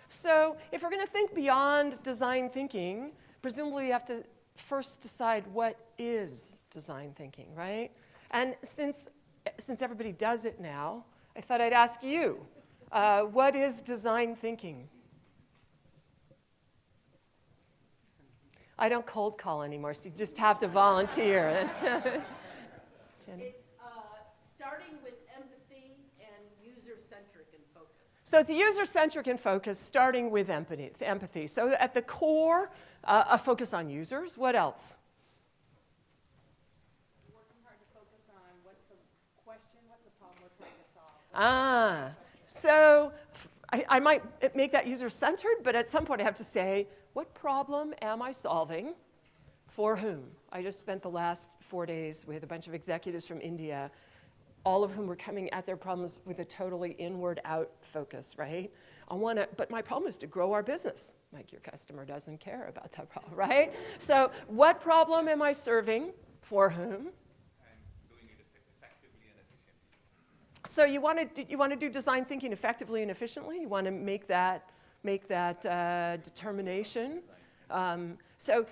So if we're going to think beyond design thinking, presumably we have to first decide what is design thinking, right? And since everybody does it now, I thought I'd ask you, what is design thinking? I don't cold call anymore, so you just have to volunteer. Jenny? It's starting with empathy and user-centric in focus. So it's user-centric in focus, starting with empathy. So at the core, a focus on users. What else? Working hard to focus on what's the question, what's the problem we're trying to solve. So I might make that user-centered, but at some point I have to say, what problem am I solving? For whom? I just spent the last 4 days with a bunch of executives from India, all of whom were coming at their problems with a totally inward-out focus, right? But my problem is to grow our business. Like, your customer doesn't care about that problem, right? So what problem am I serving? For whom? So you want to do design thinking effectively and efficiently. You want to make that determination.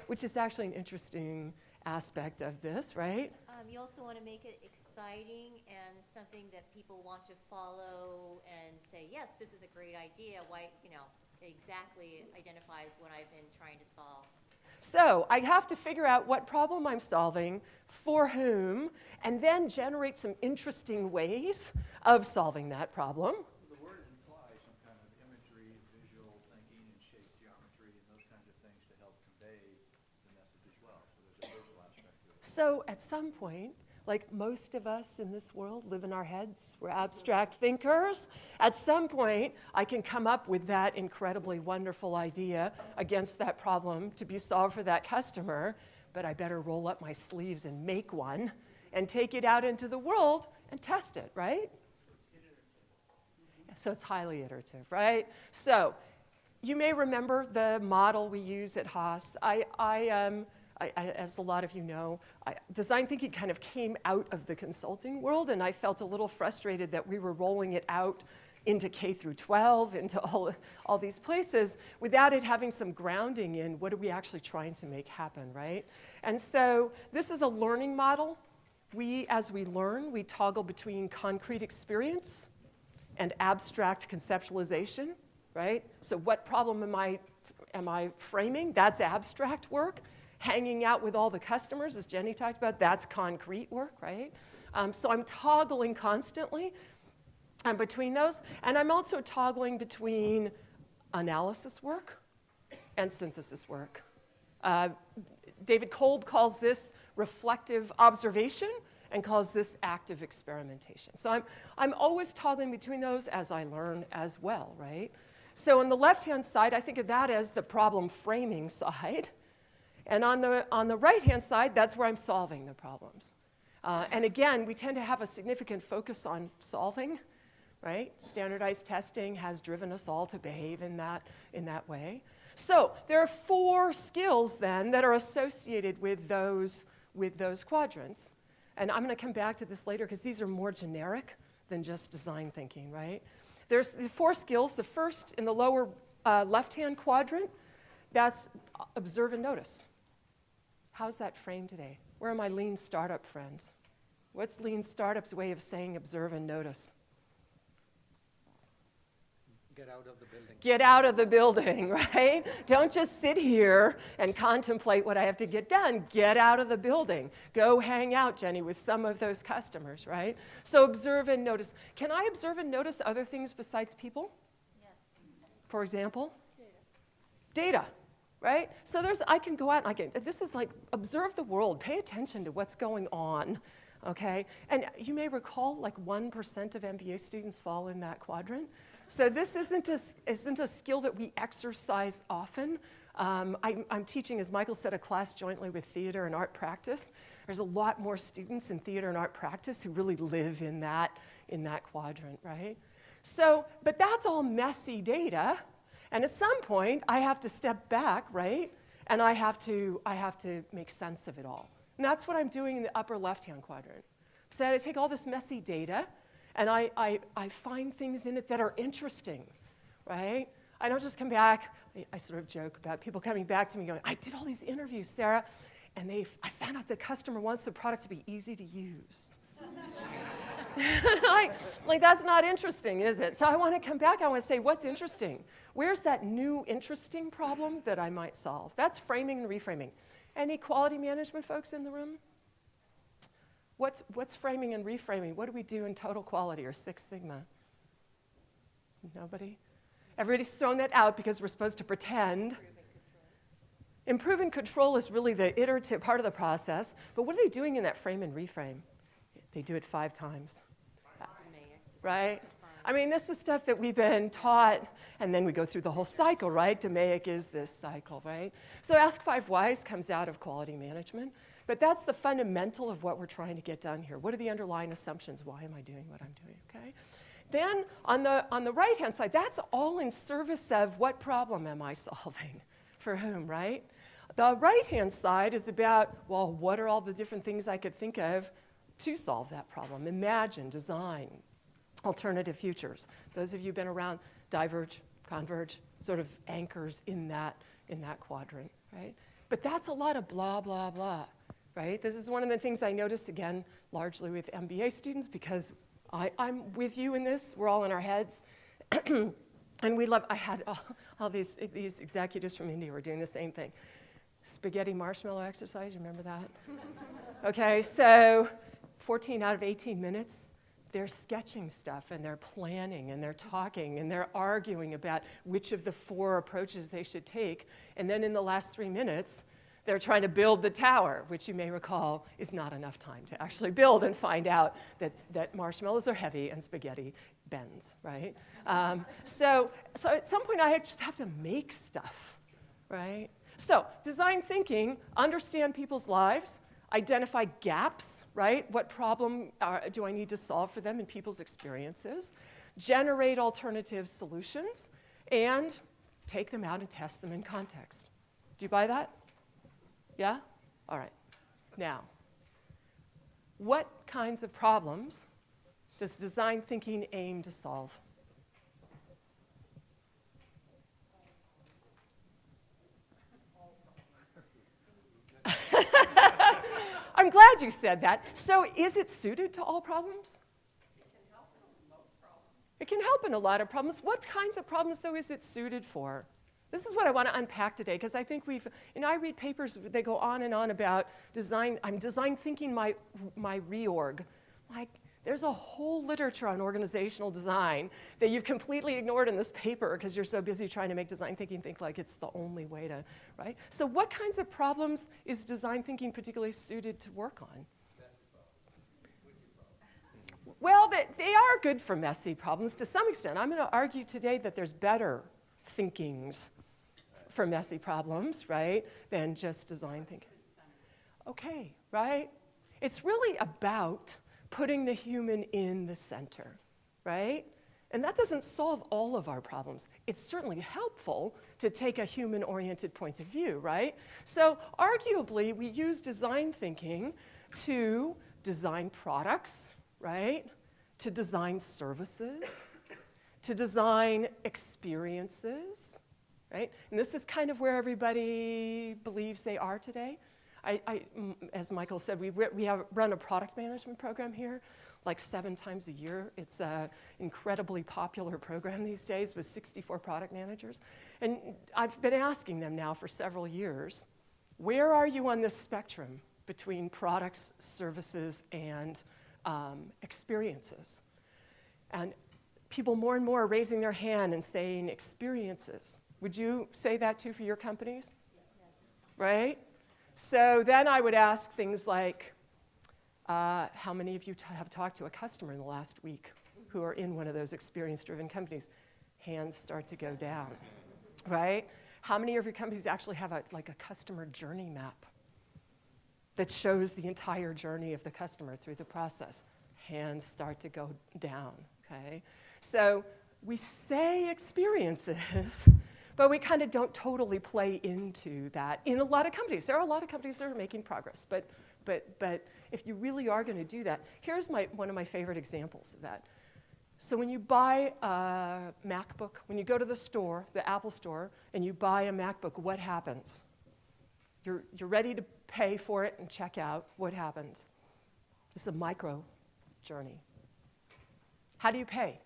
Which is actually an interesting aspect of this, right? You also want to make it exciting and something that people want to follow and say, yes, this is a great idea. Why, it exactly identifies what I've been trying to solve. So I have to figure out what problem I'm solving, for whom, and then generate some interesting ways of solving that problem. The word implies some kind of imagery, visual thinking, and shape geometry, and those kinds of things to help convey the message as well. So there's a visual aspect to it. So at some point, like most of us in this world live in our heads, we're abstract thinkers. At some point, I can come up with that incredibly wonderful idea against that problem to be solved for that customer, but I better roll up my sleeves and make one and take it out into the world and test it, right? So it's highly iterative, right? So you may remember the model we use at Haas. As a lot of you know, design thinking kind of came out of the consulting world, and I felt a little frustrated that we were rolling it out into K through 12, into all these places, without it having some grounding in what are we actually trying to make happen, right? And so this is a learning model. As we learn, we toggle between concrete experience and abstract conceptualization, right? So what problem am I framing? That's abstract work. Hanging out with all the customers, as Jenny talked about, that's concrete work, right? So I'm toggling constantly between those. And I'm also toggling between analysis work and synthesis work. David Kolb calls this reflective observation and calls this active experimentation. So I'm always toggling between those as I learn as well, right? So on the left-hand side, I think of that as the problem framing side. And on the right-hand side, that's where I'm solving the problems. And again, we tend to have a significant focus on solving, right? Standardized testing has driven us all to behave in that way. So there are 4 skills then that are associated with those quadrants. And I'm going to come back to this later because these are more generic than just design thinking, right? There's the 4 skills. The first in the lower left-hand quadrant, that's observe and notice. How's that framed today? Where are my lean startup friends? What's lean startup's way of saying observe and notice? Get out of the building. Get out of the building, right? Don't just sit here and contemplate what I have to get done. Get out of the building. Go hang out, Jenny, with some of those customers, right? So observe and notice. Can I observe and notice other things besides people? Yes. For example? Data. Right? So I can go out and this is like observe the world, pay attention to what's going on, okay? And you may recall like 1% of MBA students fall in that quadrant. So this isn't a skill that we exercise often. I'm teaching, as Michael said, a class jointly with theater and art practice. There's a lot more students in theater and art practice who really live in that quadrant, right? So, but that's all messy data. And at some point, I have to step back, right? And I have to make sense of it all. And that's what I'm doing in the upper left-hand quadrant. So I take all this messy data, and I find things in it that are interesting, right? I don't just come back. I sort of joke about people coming back to me going, I did all these interviews, Sarah, and I found out the customer wants the product to be easy to use. like, that's not interesting, is it? So I want to come back. I want to say, what's interesting? Where's that new interesting problem that I might solve? That's framing and reframing. Any quality management folks in the room? What's framing and reframing? What do we do in Total Quality or Six Sigma? Nobody? Everybody's thrown that out because we're supposed to pretend. Improve and control is really the iterative part of the process, but what are they doing in that frame and reframe? They do it 5 times. Right? I mean, this is stuff that we've been taught, and then we go through the whole cycle, right? DMAIC is this cycle, right? So Ask 5 Whys comes out of quality management, but that's the fundamental of what we're trying to get done here. What are the underlying assumptions? Why am I doing what I'm doing, okay? Then on the right-hand side, that's all in service of what problem am I solving? For whom, right? The right-hand side is about, well, what are all the different things I could think of to solve that problem? Imagine, design, alternative futures. Those of you who've been around, diverge, converge, sort of anchors in that quadrant, right? But that's a lot of blah, blah, blah, right? This is one of the things I notice, again, largely with MBA students, because I'm with you in this. We're all in our heads. And we love, I had all these executives from India were doing the same thing. Spaghetti marshmallow exercise, you remember that? Okay, so 14 out of 18 minutes, they're sketching stuff, and they're planning, and they're talking, and they're arguing about which of the 4 approaches they should take. And then in the last 3 minutes, they're trying to build the tower, which you may recall is not enough time to actually build and find out that marshmallows are heavy and spaghetti bends, right? So at some point, I just have to make stuff, right? So design thinking, understand people's lives, identify gaps, right? What problem do I need to solve for them in people's experiences? Generate alternative solutions, and take them out and test them in context. Do you buy that? Yeah? All right. Now, what kinds of problems does design thinking aim to solve? I'm glad you said that. So is it suited to all problems? It can help in a lot of problems. What kinds of problems, though, is it suited for? This is what I want to unpack today, because I think I read papers, they go on and on about design. I'm design thinking my reorg. Like, there's a whole literature on organizational design that you've completely ignored in this paper because you're so busy trying to make design thinking think like it's the only way to, right? So what kinds of problems is design thinking particularly suited to work on? Well, they are good for messy problems to some extent. I'm going to argue today that there's better thinkings for messy problems, right, than just design thinking. Okay, right? It's really about putting the human in the center, right? And that doesn't solve all of our problems. It's certainly helpful to take a human-oriented point of view, right? So arguably, we use design thinking to design products, right? To design services, to design experiences, right? And this is kind of where everybody believes they are today. As Michael said, we run a product management program here like 7 times a year. It's an incredibly popular program these days with 64 product managers. And I've been asking them now for several years, where are you on this spectrum between products, services, and experiences? And people more and more are raising their hand and saying experiences. Would you say that too for your companies? Yes. Right? So then I would ask things like, how many of you have talked to a customer in the last week who are in one of those experience-driven companies? Hands start to go down, right? How many of your companies actually have a customer journey map that shows the entire journey of the customer through the process? Hands start to go down, okay? So we say experiences, but we kind of don't totally play into that in a lot of companies. There are a lot of companies that are making progress, but if you really are going to do that, here's one of my favorite examples of that. So when you buy a MacBook, when you go to the store, the Apple store, and you buy a MacBook, what happens? You're ready to pay for it and check out. What happens? It's a micro journey. How do you pay?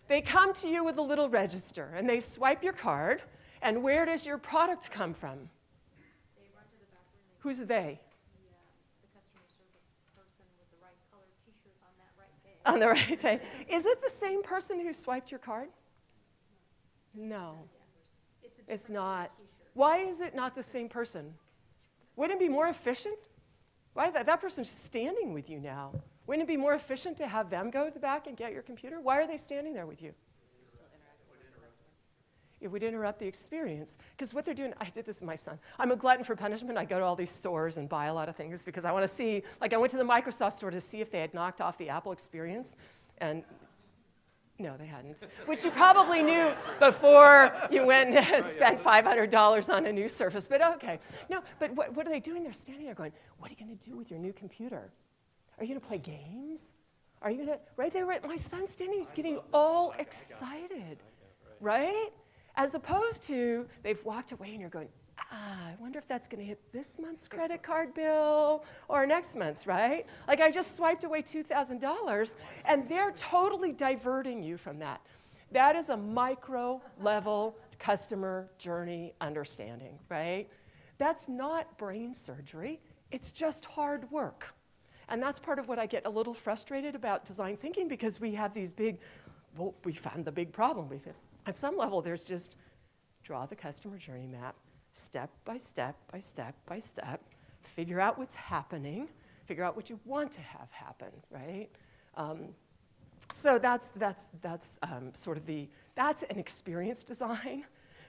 They come to you with a little register, and they swipe your card, and where does your product come from? They run to the back room, Who's they? the customer service person with the right colored t-shirt on that right day. On the right day. Is it the same person who swiped your card? No, It's a it's different colored not. t-shirt. Why is it not the same person? Wouldn't it be more efficient? Why that person's standing with you now? Wouldn't it be more efficient to have them go to the back and get your computer? Why are they standing there with you? It would interrupt the experience. Because what they're doing, I did this with my son. I'm a glutton for punishment. I go to all these stores and buy a lot of things because I want to see, like I went to the Microsoft store to see if they had knocked off the Apple experience. And no, they hadn't. Which you probably knew before you went and spent $500 on a new Surface. But okay. No, but what are they doing? They're standing there going, what are you going to do with your new computer? Are you going to play games? Are you going to, right there, my son's standing, he's getting all excited, right? As opposed to, they've walked away and you're going, I wonder if that's going to hit this month's credit card bill or next month's, right? Like I just swiped away $2,000 and they're totally diverting you from that. That is a micro level customer journey understanding, right? That's not brain surgery, it's just hard work. And that's part of what I get a little frustrated about design thinking because we have these big, well, we found the big problem. At some level, there's just draw the customer journey map, step by step by step by step, figure out what's happening, figure out what you want to have happen, right? So that's sort of that's an experience design,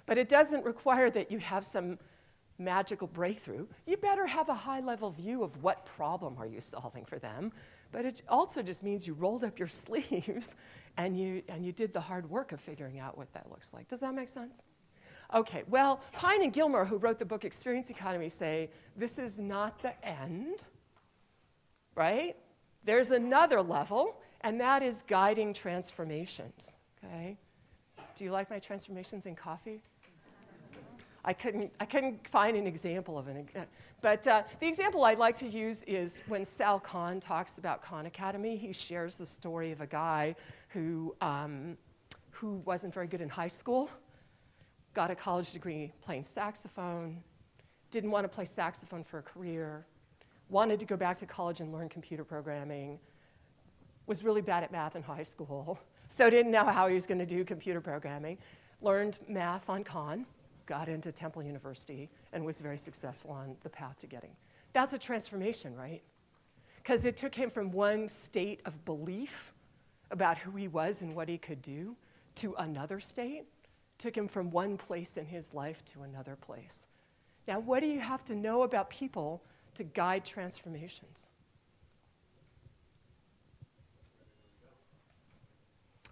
but it doesn't require that you have some magical breakthrough. You better have a high-level view of what problem are you solving for them, but it also just means you rolled up your sleeves and you did the hard work of figuring out what that looks like. Does that make sense? Okay, well, Pine and Gilmore, who wrote the book Experience Economy, say this is not the end, right? There's another level, and that is guiding transformations, okay? Do you like my transformations in coffee? I couldn't find an example of an, but the example I'd like to use is when Sal Khan talks about Khan Academy. He shares the story of a guy who wasn't very good in high school, got a college degree playing saxophone, didn't want to play saxophone for a career, wanted to go back to college and learn computer programming, was really bad at math in high school, so didn't know how he was going to do computer programming, learned math on Khan, got into Temple University, and was very successful on the path to getting. That's a transformation, right? Because it took him from one state of belief about who he was and what he could do to another state. Took him from one place in his life to another place. Now, what do you have to know about people to guide transformations?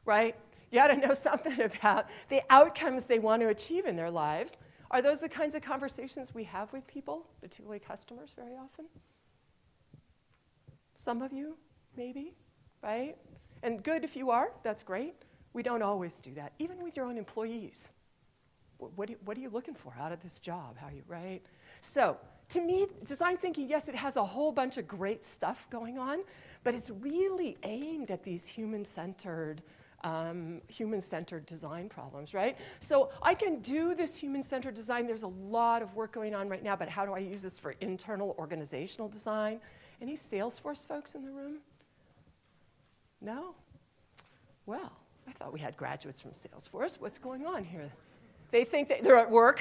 Right? You ought to know something about the outcomes they want to achieve in their lives. Are those the kinds of conversations we have with people, particularly customers, very often? Some of you, maybe, right? And good if you are, that's great. We don't always do that, even with your own employees. What are you looking for out of this job? How you, right? So, to me, design thinking, yes, it has a whole bunch of great stuff going on, but it's really aimed at these human-centered design problems, right? So I can do this human-centered design. There's a lot of work going on right now, but how do I use this for internal organizational design? Any Salesforce folks in the room? No? Well, I thought we had graduates from Salesforce. What's going on here? They think that they're at work.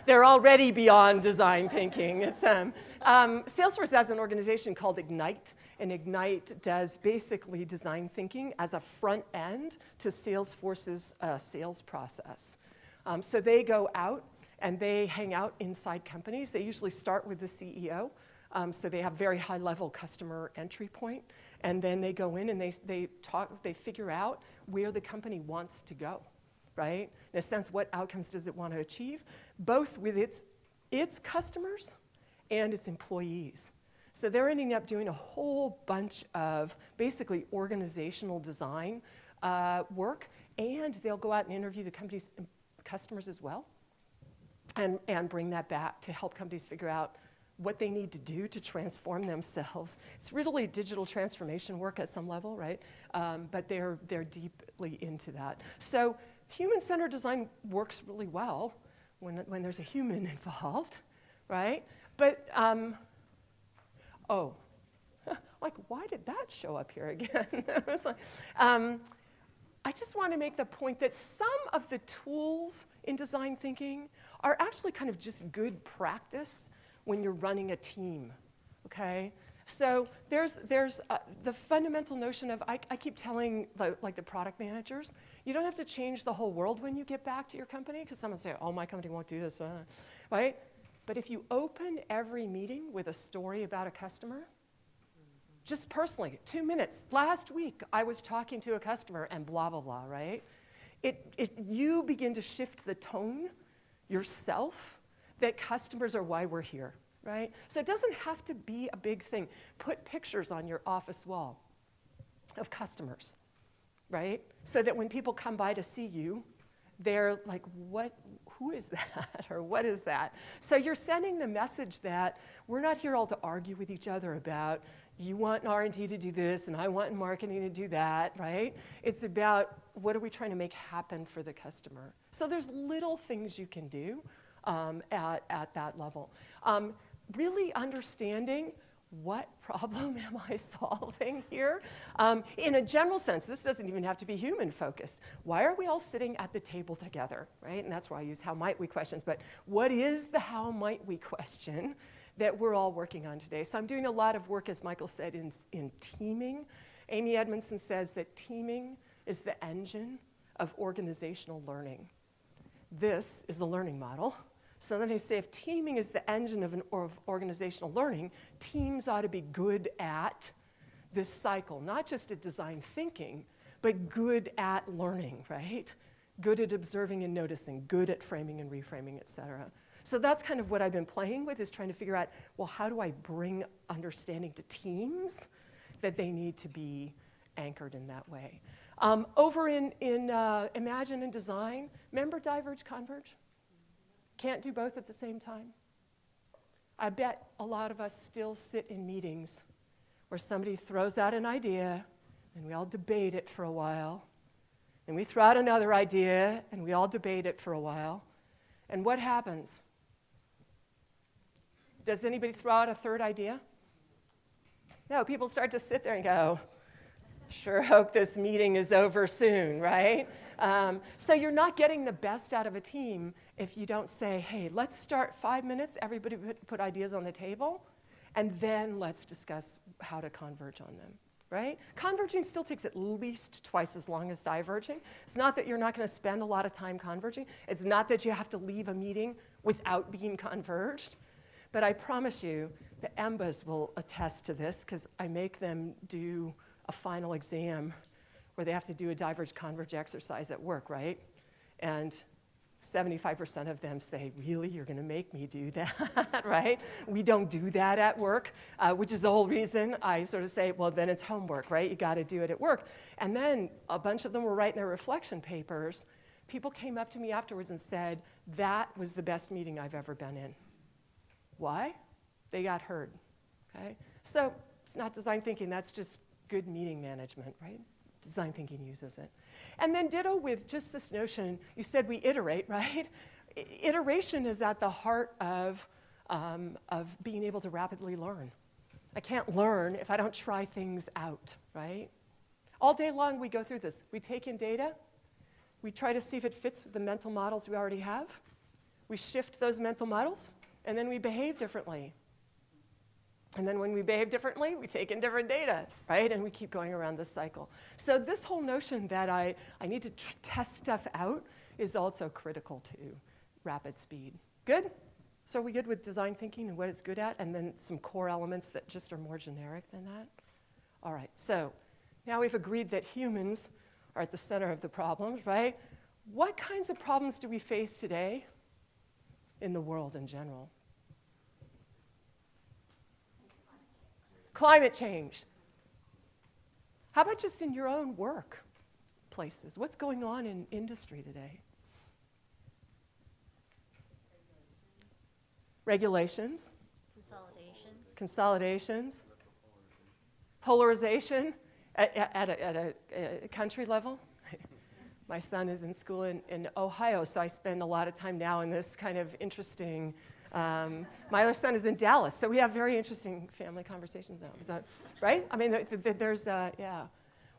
They're already beyond design thinking. It's, Salesforce has an organization called Ignite, and Ignite does basically design thinking as a front end to Salesforce's sales process. So they go out and they hang out inside companies. They usually start with the CEO. So they have very high-level customer entry point, and then they go in and they figure out where the company wants to go, right? In a sense, what outcomes does it want to achieve, both with its customers and its employees. So they're ending up doing a whole bunch of basically organizational design work, and they'll go out and interview the company's customers as well, and bring that back to help companies figure out what they need to do to transform themselves. It's really digital transformation work at some level, right? But they're deeply into that. So human-centered design works really well when there's a human involved, right? But, oh, like, why did that show up here again? I was like, I just want to make the point that some of the tools in design thinking are actually kind of just good practice when you're running a team, okay? So there's the fundamental notion of, I keep telling the product managers, you don't have to change the whole world when you get back to your company, because someone say, oh, my company won't do this, right? But if you open every meeting with a story about a customer, just personally, 2 minutes. Last week, I was talking to a customer and blah, blah, blah, right? You begin to shift the tone yourself that customers are why we're here, right? So it doesn't have to be a big thing. Put pictures on your office wall of customers, right? So that when people come by to see you, they're like, who is that, or what is that? So you're sending the message that we're not here all to argue with each other about, you want R&D to do this, and I want marketing to do that, right? It's about what are we trying to make happen for the customer. So there's little things you can do at that level. Really understanding what problem am I solving here? In a general sense, this doesn't even have to be human focused. Why are we all sitting at the table together, right? And that's why I use how might we questions, but what is the how might we question that we're all working on today? So I'm doing a lot of work, as Michael said, in teaming. Amy Edmondson says that teaming is the engine of organizational learning. This is a learning model. So then I say if teaming is the engine of organizational learning, teams ought to be good at this cycle, not just at design thinking, but good at learning, right? Good at observing and noticing, good at framing and reframing, et cetera. So that's kind of what I've been playing with, is trying to figure out, well, how do I bring understanding to teams that they need to be anchored in that way? Over in Imagine and Design, remember Diverge, Converge? Can't do both at the same time. I bet a lot of us still sit in meetings where somebody throws out an idea and we all debate it for a while. And we throw out another idea and we all debate it for a while. And what happens? Does anybody throw out a third idea? No, people start to sit there and go, sure hope this meeting is over soon, right? So you're not getting the best out of a team if you don't say, hey, let's start 5 minutes, everybody put ideas on the table, and then let's discuss how to converge on them, right? Converging still takes at least twice as long as diverging. It's not that you're not going to spend a lot of time converging. It's not that you have to leave a meeting without being converged. But I promise you, the EMBAs will attest to this, because I make them do a final exam where they have to do a diverge-converge exercise at work, right? And 75% of them say, really, you're going to make me do that, right? We don't do that at work, which is the whole reason I sort of say, well, then it's homework, right? You got to do it at work. And then a bunch of them were writing their reflection papers. People came up to me afterwards and said, that was the best meeting I've ever been in. Why? They got heard, okay? So it's not design thinking, that's just good meeting management, right? Design thinking uses it. And then ditto with just this notion, you said we iterate, right? Iteration is at the heart of being able to rapidly learn. I can't learn if I don't try things out, right? All day long we go through this. We take in data, we try to see if it fits with the mental models we already have, we shift those mental models, and then we behave differently. And then when we behave differently, we take in different data, right? And we keep going around this cycle. So this whole notion that I need to test stuff out is also critical to rapid speed. Good? So are we good with design thinking and what it's good at? And then some core elements that just are more generic than that? All right, so now we've agreed that humans are at the center of the problems, right? What kinds of problems do we face today in the world in general? Climate change. How about just in your own work places? What's going on in industry today? Regulations. Consolidations. Polarization at a country level. My son is in school in Ohio, so I spend a lot of time now in this kind of interesting, my other son is in Dallas, so we have very interesting family conversations now. Is that right? I mean, there's, yeah.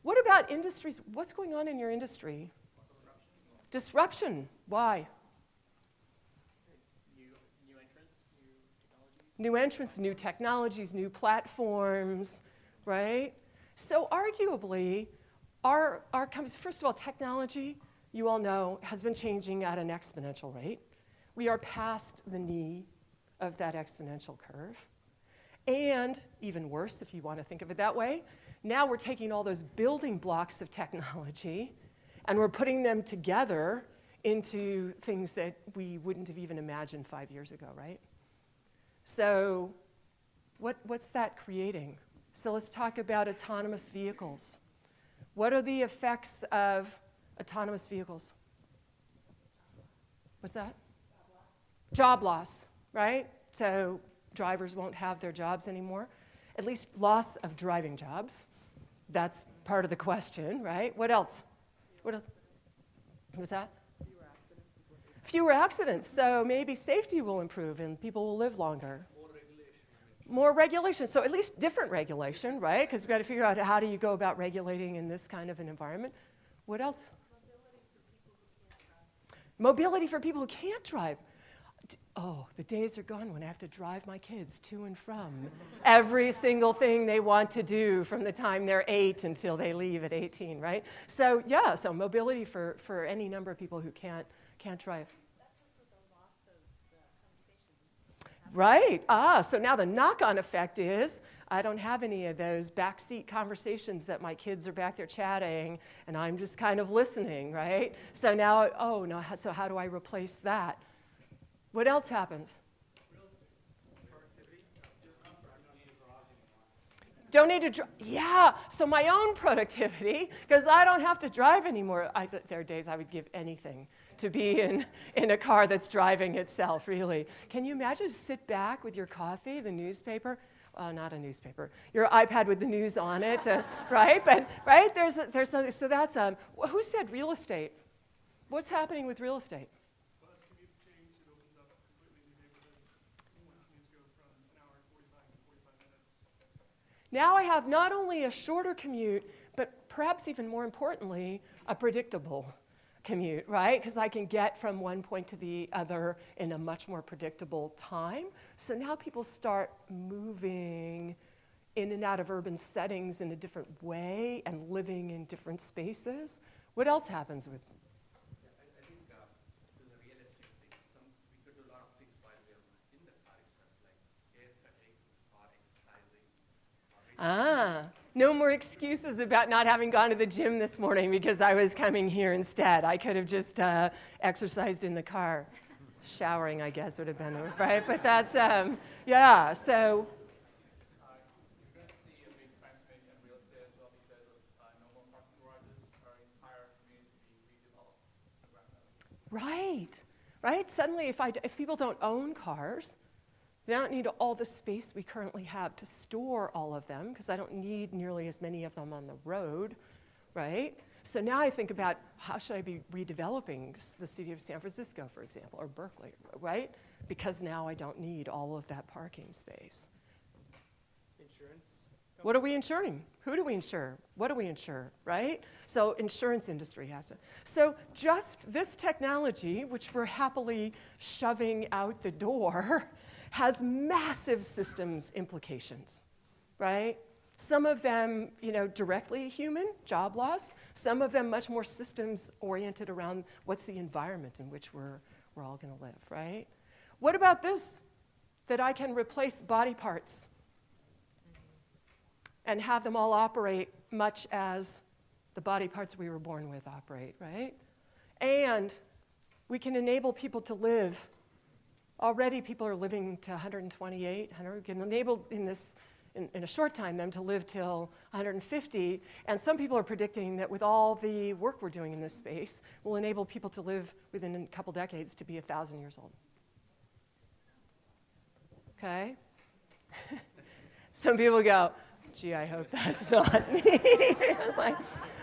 What about industries? What's going on in your industry? Disruption. Why? New entrants, new technologies, new platforms, right? So arguably, our companies, first of all, technology, you all know, has been changing at an exponential rate. We are past the knee of that exponential curve. And even worse, if you want to think of it that way, now we're taking all those building blocks of technology and we're putting them together into things that we wouldn't have even imagined 5 years ago, right? So what's that creating? So let's talk about autonomous vehicles. What are the effects of autonomous vehicles? What's that? Job loss, right? So drivers won't have their jobs anymore. At least loss of driving jobs. That's part of the question, right? What else? What else? What's that? Fewer accidents. So maybe safety will improve and people will live longer. More regulation. So at least different regulation, right? Because we've got to figure out how do you go about regulating in this kind of an environment. What else? Mobility for people who can't drive. Oh, the days are gone when I have to drive my kids to and from every single thing they want to do from the time they're 8 until they leave at 18, right? So yeah, so mobility for any number of people who can't drive. Right. So now the knock-on effect is I don't have any of those backseat conversations that my kids are back there chatting and I'm just kind of listening, right? So now, oh no, so how do I replace that? What else happens? Don't need to drive. Yeah, so my own productivity, because I don't have to drive anymore. There are days I would give anything to be in a car that's driving itself, really. Can you imagine to sit back with your coffee, the newspaper? Not a newspaper. Your iPad with the news on it, right? But right there's something. So that's who said real estate? What's happening with real estate? Well, as commutes change, it opens up completely new neighborhoods. When commutes go from an hour and 45 to 45 minutes. Now I have not only a shorter commute, but perhaps even more importantly, a predictable commute, right? Because I can get from one point to the other in a much more predictable time. So now people start moving in and out of urban settings in a different way and living in different spaces. What else happens with? I think this is a real estate thing. We could do a lot of things while we are in the car itself, like haircutting or exercising. No more excuses about not having gone to the gym this morning because I was coming here instead. I could have just exercised in the car. Showering, I guess, would have been, right? But that's, yeah, so. You're going to see a big transformation in real estate as well because of no more parking garages or entire communities being redeveloped. Right. Suddenly, if people don't own cars, they don't need all the space we currently have to store all of them, because I don't need nearly as many of them on the road, right? So now I think about how should I be redeveloping the city of San Francisco, for example, or Berkeley, right? Because now I don't need all of that parking space. Insurance? What are we insuring? Who do we insure? What do we insure, right? So insurance industry has it. So just this technology, which we're happily shoving out the door, has massive systems implications, right? Some of them, directly human, job loss. Some of them much more systems oriented around what's the environment in which we're all gonna live, right? What about this? That I can replace body parts and have them all operate much as the body parts we were born with operate, right? And we can enable people to live. Already people are living to 128, 100, can enable in this in a short time, them to live till 150. And some people are predicting that with all the work we're doing in this space, will enable people to live within a couple decades to be 1,000 years old. Okay? Some people go, gee, I hope that's not me. It's like,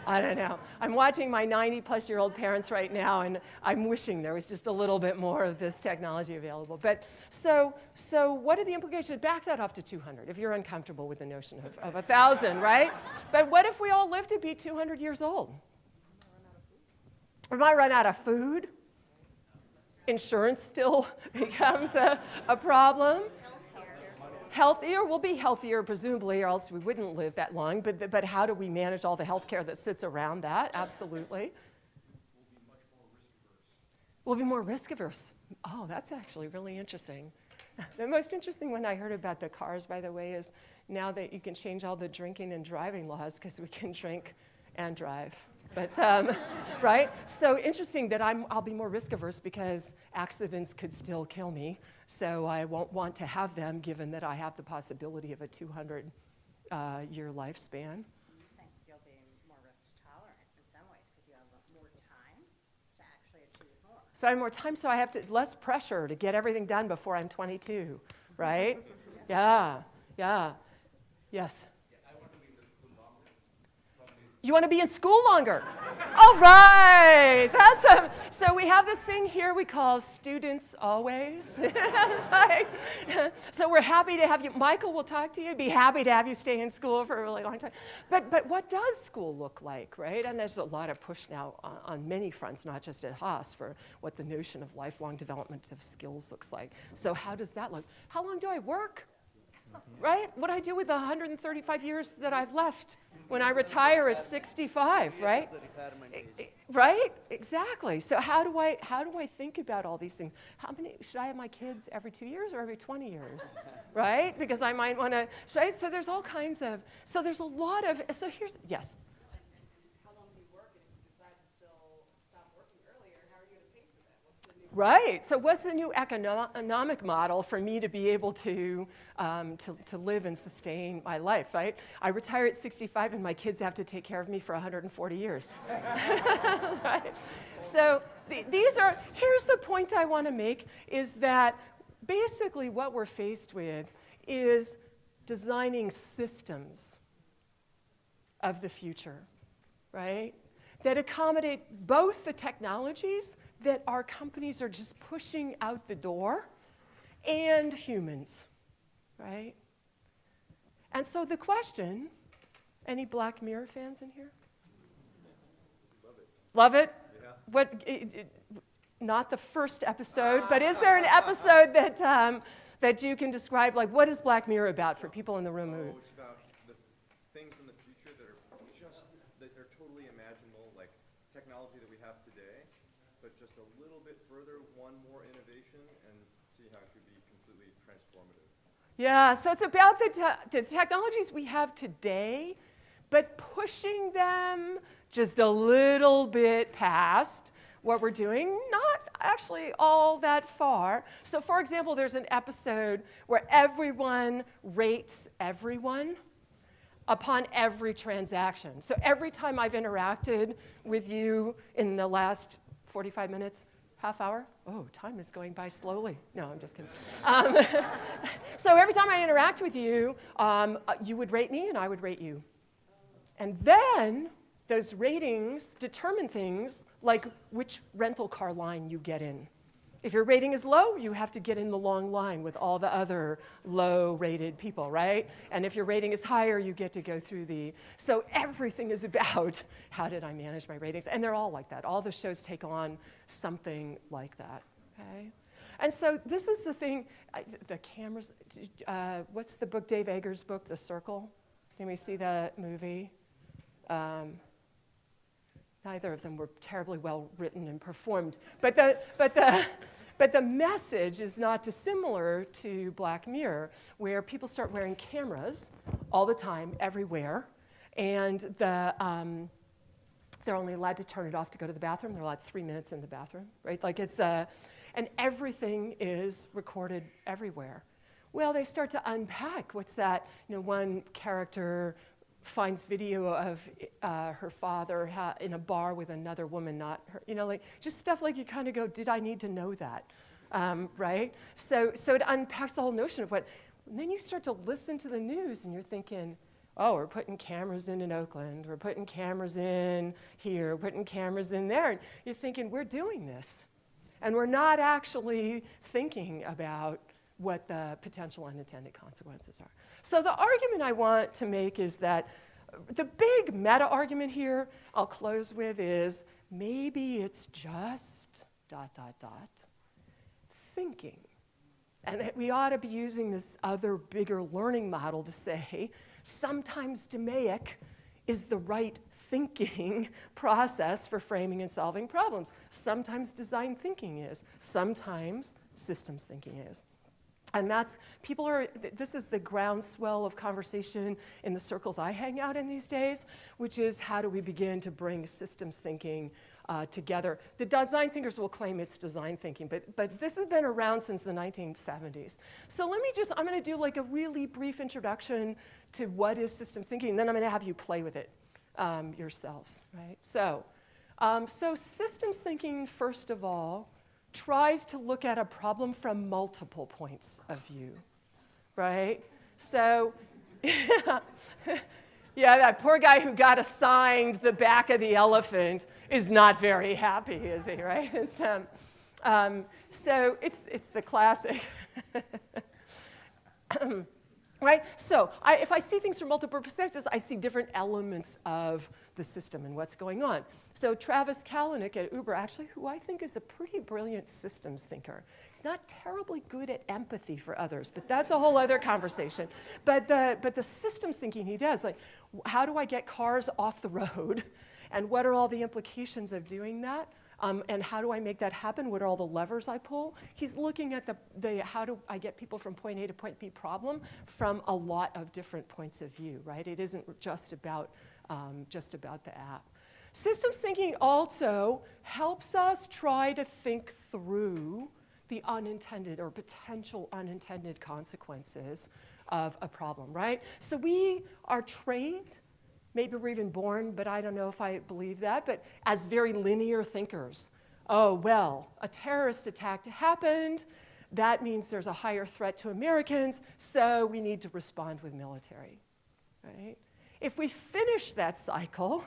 I don't know. I'm watching my 90-plus-year-old parents right now, and I'm wishing there was just a little bit more of this technology available. But so what are the implications? Back that off to 200, if you're uncomfortable with the notion of 1,000, right? But what if we all live to be 200 years old? We might run out of food. Insurance still becomes a problem. Healthier, we'll be healthier presumably, or else we wouldn't live that long, but how do we manage all the health care that sits around that? Absolutely. We'll be more risk averse. Oh, that's actually really interesting. The most interesting one I heard about the cars, by the way, is now that you can change all the drinking and driving laws because we can drink and drive. But, right? So interesting that I'll be more risk averse because accidents could still kill me. So I won't want to have them given that I have the possibility of a 200-year lifespan. I think you'll be more risk tolerant in some ways because you have more time to actually achieve more. So I have more time, so I have less pressure to get everything done before I'm 22, right? Yeah. Yes? You want to be in school longer? All right. So we have this thing here we call students always. So we're happy to have you. Michael will talk to you. Be happy to have you stay in school for a really long time. But what does school look like, right? And there's a lot of push now on many fronts, not just at Haas, for what the notion of lifelong development of skills looks like. So how does that look? How long do I work? Right? What do I do with the 135 years that I've left when I retire at 65, right? Right? Exactly. So how do I think about all these things? Should I have my kids every 2 years or every 20 years? Right? Because I might want to, right? So there's all kinds of, so there's a lot of, so here's, yes? How long do you work, and if you decide to still stop working earlier, how are you going to pay for that? What's the new Right. So what's the new economic model for me to be able to live and sustain my life, right? I retire at 65 and my kids have to take care of me for 140 years. Right? So here's the point I want to make is that basically what we're faced with is designing systems of the future, right? That accommodate both the technologies that our companies are just pushing out the door and humans, right? And so the question, any Black Mirror fans in here? Love it? Yeah. What? Not the first episode, but is there an episode that you can describe, like what is Black Mirror about for people in the room? Oh, it's about the things in the future that are totally imaginable, like technology that we have today, but just a little bit further, one more innovation, and see how it could be completely transformative. Yeah, so it's about the technologies we have today, but pushing them just a little bit past what we're doing, not actually all that far. So for example, there's an episode where everyone rates everyone upon every transaction. So every time I've interacted with you in the last 45 minutes, half hour, oh, time is going by slowly. No, I'm just kidding. So every time I interact with you, you would rate me and I would rate you. And then those ratings determine things like which rental car line you get in. If your rating is low, you have to get in the long line with all the other low-rated people, right? And if your rating is higher, you get to go through so everything is about how did I manage my ratings? And they're all like that. All the shows take on something like that, okay? And so this is the thing, the cameras, what's the book, Dave Eggers' book, The Circle? Can we see that movie? Neither of them were terribly well written and performed, but the message is not dissimilar to Black Mirror, where people start wearing cameras all the time, everywhere, and they're only allowed to turn it off to go to the bathroom. They're allowed 3 minutes in the bathroom, right? Like and everything is recorded everywhere. Well, they start to unpack. What's that? One character finds video of her father in a bar with another woman, not her. Like just stuff like you kind of go, did I need to know that? Right? So it unpacks the whole notion of what. And then you start to listen to the news, and you're thinking, oh, we're putting cameras in Oakland. We're putting cameras in here. We're putting cameras in there. And you're thinking, we're doing this. And we're not actually thinking about what the potential unintended consequences are. So the argument I want to make is that the big meta-argument here I'll close with is maybe it's just ... thinking. And that we ought to be using this other bigger learning model to say sometimes DMAIC is the right thinking process for framing and solving problems. Sometimes design thinking is. Sometimes systems thinking is. And this is the groundswell of conversation in the circles I hang out in these days, which is how do we begin to bring systems thinking together. The design thinkers will claim it's design thinking, but this has been around since the 1970s. So I'm going to do like a really brief introduction to what is systems thinking, and then I'm going to have you play with it yourselves, right? So systems thinking, first of all, tries to look at a problem from multiple points of view, right? So, yeah, that poor guy who got assigned the back of the elephant is not very happy, is he, right? So it's the classic. Right? So if I see things from multiple perspectives, I see different elements of the system and what's going on. So Travis Kalanick at Uber, actually, who I think is a pretty brilliant systems thinker. He's not terribly good at empathy for others, but that's a whole other conversation. But the systems thinking he does, like, how do I get cars off the road? And what are all the implications of doing that? And how do I make that happen? What are all the levers I pull? He's looking at the how do I get people from point A to point B problem from a lot of different points of view, right? It isn't just about the app. Systems thinking also helps us try to think through the unintended or potential unintended consequences of a problem, right? So we are trained, maybe we're even born, but I don't know if I believe that, but as very linear thinkers. Oh, well, a terrorist attack happened. That means there's a higher threat to Americans, so we need to respond with military, right? If we finish that cycle,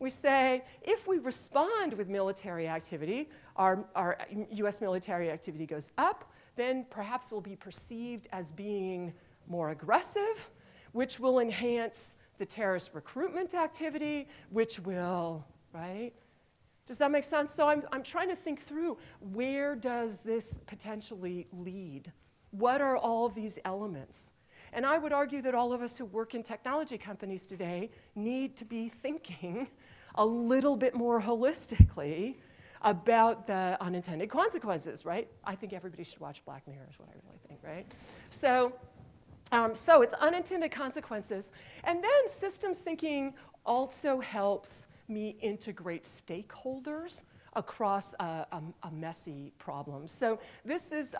we say, if we respond with military activity, our US military activity goes up, then perhaps we'll be perceived as being more aggressive, which will enhance the terrorist recruitment activity, which will, right? Does that make sense? So I'm trying to think through, where does this potentially lead? What are all of these elements? And I would argue that all of us who work in technology companies today need to be thinking a little bit more holistically about the unintended consequences, right? I think everybody should watch Black Mirror is what I really think, right? So it's unintended consequences. And then systems thinking also helps me integrate stakeholders across a messy problem. So this is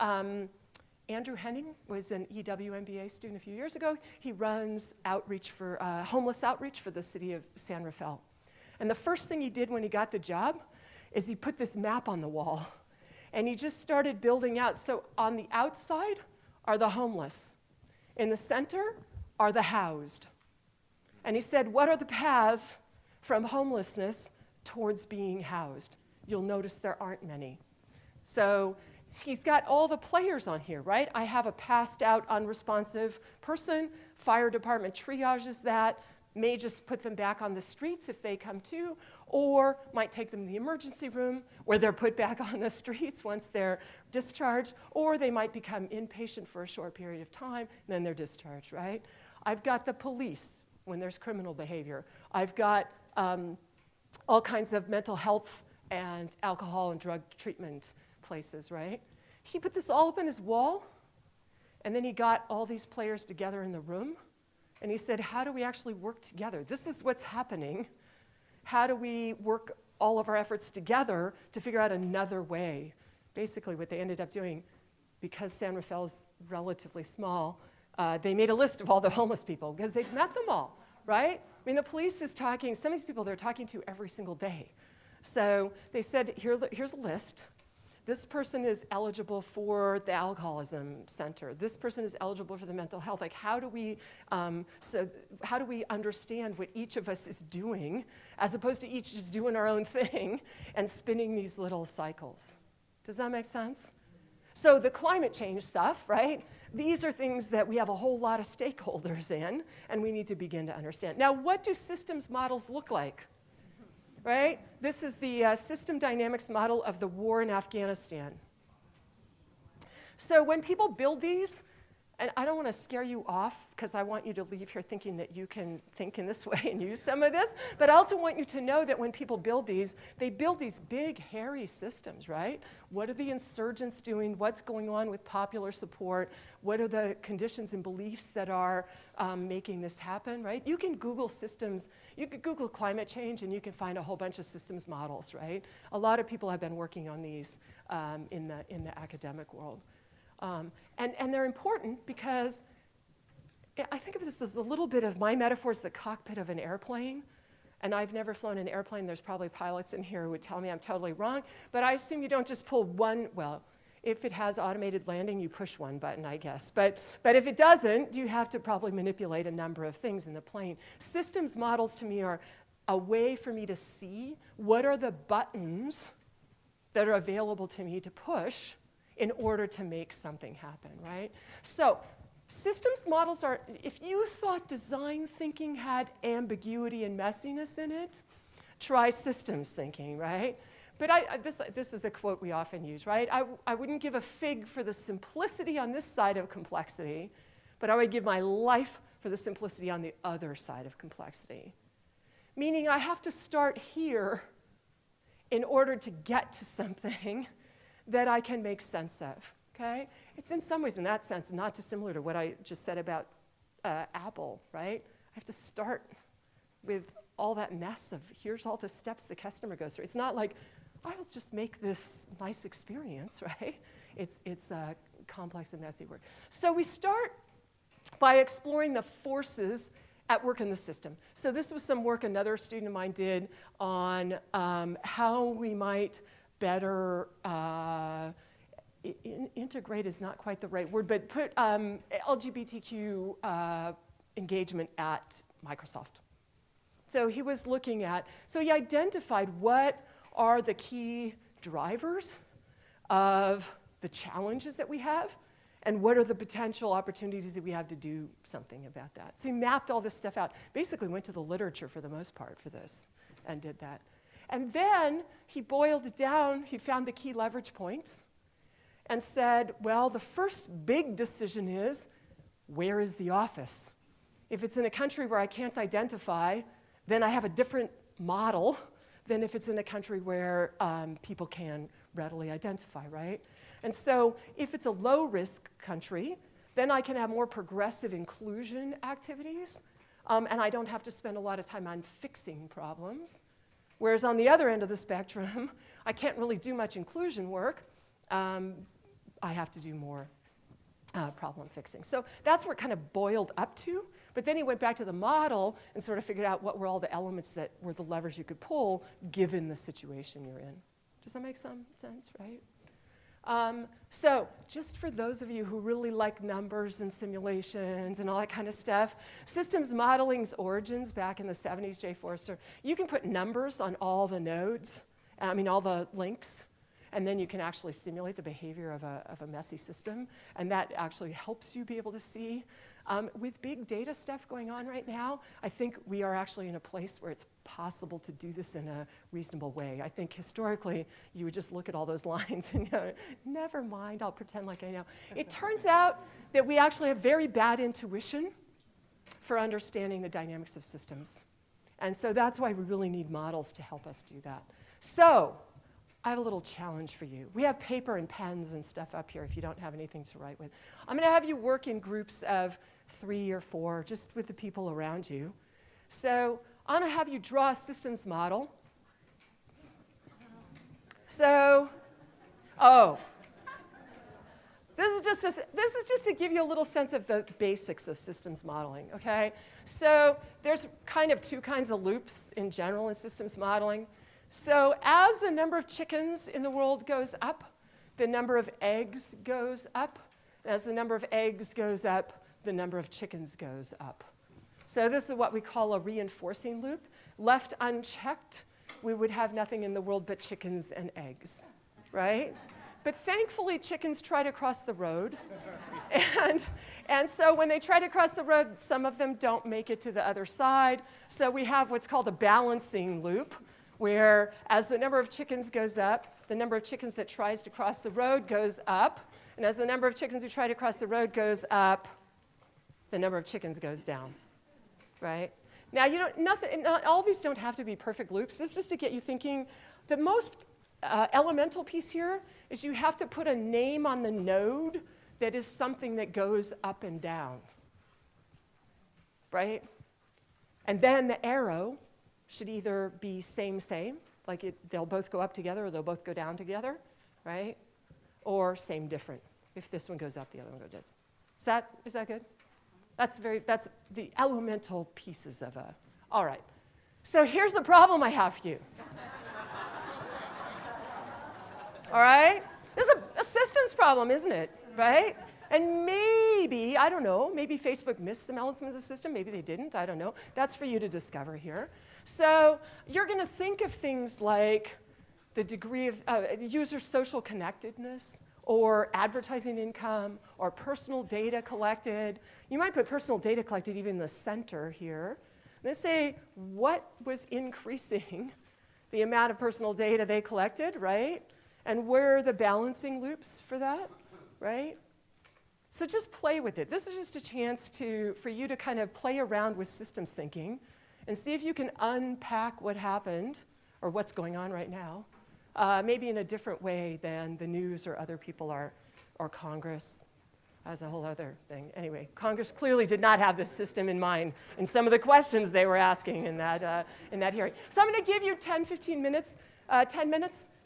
Andrew Henning was an EW MBA student a few years ago. He runs outreach for homeless outreach for the city of San Rafael. And the first thing he did when he got the job is he put this map on the wall. And he just started building out. So on the outside are the homeless. In the center are the housed. And he said, what are the paths from homelessness towards being housed? You'll notice there aren't many. So he's got all the players on here, right? I have a passed out, unresponsive person. Fire department triages that, may just put them back on the streets if they come to, or might take them to the emergency room where they're put back on the streets once they're discharged, or they might become inpatient for a short period of time, and then they're discharged, right? I've got the police when there's criminal behavior. I've got all kinds of mental health and alcohol and drug treatment places, right? He put this all up on his wall, and then he got all these players together in the room, and he said, how do we actually work together? This is what's happening. How do we work all of our efforts together to figure out another way? Basically, what they ended up doing, because San Rafael is relatively small, they made a list of all the homeless people because they've met them all, right? I mean, the police is talking, some of these people they're talking to every single day. So they said, here's a list. This person is eligible for the alcoholism center. This person is eligible for the mental health. Like, how do we understand what each of us is doing, as opposed to each just doing our own thing and spinning these little cycles? Does that make sense? So the climate change stuff, right? These are things that we have a whole lot of stakeholders in, and we need to begin to understand. Now, what do systems models look like? Right? This is the system dynamics model of the war in Afghanistan. So when people build these, and I don't want to scare you off because I want you to leave here thinking that you can think in this way and use some of this, but I also want you to know that when people build these, they build these big, hairy systems, right? What are the insurgents doing? What's going on with popular support? What are the conditions and beliefs that are making this happen, right? You can Google systems, you can Google climate change, and you can find a whole bunch of systems models, right? A lot of people have been working on these in the academic world. And they're important because I think of this as a little bit of my metaphor is the cockpit of an airplane. And I've never flown an airplane. There's probably pilots in here who would tell me I'm totally wrong. But I assume you don't just pull one, well, if it has automated landing, you push one button, I guess. But if it doesn't, you have to probably manipulate a number of things in the plane. Systems models to me are a way for me to see what are the buttons that are available to me to push in order to make something happen, right? So systems models are, if you thought design thinking had ambiguity and messiness in it, try systems thinking, right? But this is a quote we often use, right? I wouldn't give a fig for the simplicity on this side of complexity, but I would give my life for the simplicity on the other side of complexity. Meaning I have to start here in order to get to something that I can make sense of, okay? It's in some ways, in that sense, not dissimilar to what I just said about Apple, right? I have to start with all that mess of here's all the steps the customer goes through. It's not like, I'll just make this nice experience, right? It's complex and messy work. So we start by exploring the forces at work in the system. So this was some work another student of mine did on how we might better integrate is not quite the right word, but put LGBTQ engagement at Microsoft. So he was looking at, so he identified what are the key drivers of the challenges that we have, and what are the potential opportunities that we have to do something about that. So he mapped all this stuff out, basically went to the literature for the most part for this, and did that. And then he boiled it down, he found the key leverage points, and said, well, the first big decision is, where is the office? If it's in a country where I can't identify, then I have a different model than if it's in a country where people can readily identify, right? And so if it's a low-risk country, then I can have more progressive inclusion activities, and I don't have to spend a lot of time on fixing problems. Whereas on the other end of the spectrum, I can't really do much inclusion work. I have to do more problem fixing. So that's where it kind of boiled up to. But then he went back to the model and sort of figured out what were all the elements that were the levers you could pull given the situation you're in. Does that make some sense, right? So just for those of you who really like numbers and simulations and all that kind of stuff, systems modeling's origins back in the 70s, Jay Forrester, you can put numbers on all the nodes, all the links, and then you can actually simulate the behavior of a messy system, and that actually helps you be able to see. With big data stuff going on right now, I think we are actually in a place where it's possible to do this in a reasonable way. I think historically, you would just look at all those lines and go, never mind, I'll pretend like I know. It turns out that we actually have very bad intuition for understanding the dynamics of systems. And so that's why we really need models to help us do that. So I have a little challenge for you. We have paper and pens and stuff up here if you don't have anything to write with. I'm going to have you work in groups of 3 or 4, just with the people around you. So I'm going to have you draw a systems model. So, This is just to give you a little sense of the basics of systems modeling, okay? So there's kind of two kinds of loops in general in systems modeling. So as the number of chickens in the world goes up, the number of eggs goes up. As the number of eggs goes up, the number of chickens goes up. So this is what we call a reinforcing loop. Left unchecked, we would have nothing in the world but chickens and eggs, right? But thankfully, chickens try to cross the road. And so when they try to cross the road, some of them don't make it to the other side. So we have what's called a balancing loop, where as the number of chickens goes up, the number of chickens that tries to cross the road goes up. And as the number of chickens who try to cross the road goes up, the number of chickens goes down, right? Now, not all these don't have to be perfect loops. This is just to get you thinking. The most elemental piece here is you have to put a name on the node that is something that goes up and down, right? And then the arrow should either be same, like they'll both go up together or they'll both go down together, right? Or same, different. If this one goes up, the other one goes down. Is that good? That's the elemental pieces of a. All right. So here's the problem I have for you. All right? There's a systems problem, isn't it? Right? And maybe, I don't know, maybe Facebook missed some elements of the system. Maybe they didn't. I don't know. That's for you to discover here. So you're going to think of things like the degree of user social connectedness, or advertising income, or personal data collected. You might put personal data collected even in the center here. Let's say what was increasing the amount of personal data they collected, right? And where are the balancing loops for that, right? So just play with it. This is just a chance for you to kind of play around with systems thinking and see if you can unpack what happened or what's going on right now, maybe in a different way than the news or other people are, or Congress. That's a whole other thing. Anyway, Congress clearly did not have this system in mind in some of the questions they were asking in that hearing. So I'm going to give you 10 minutes.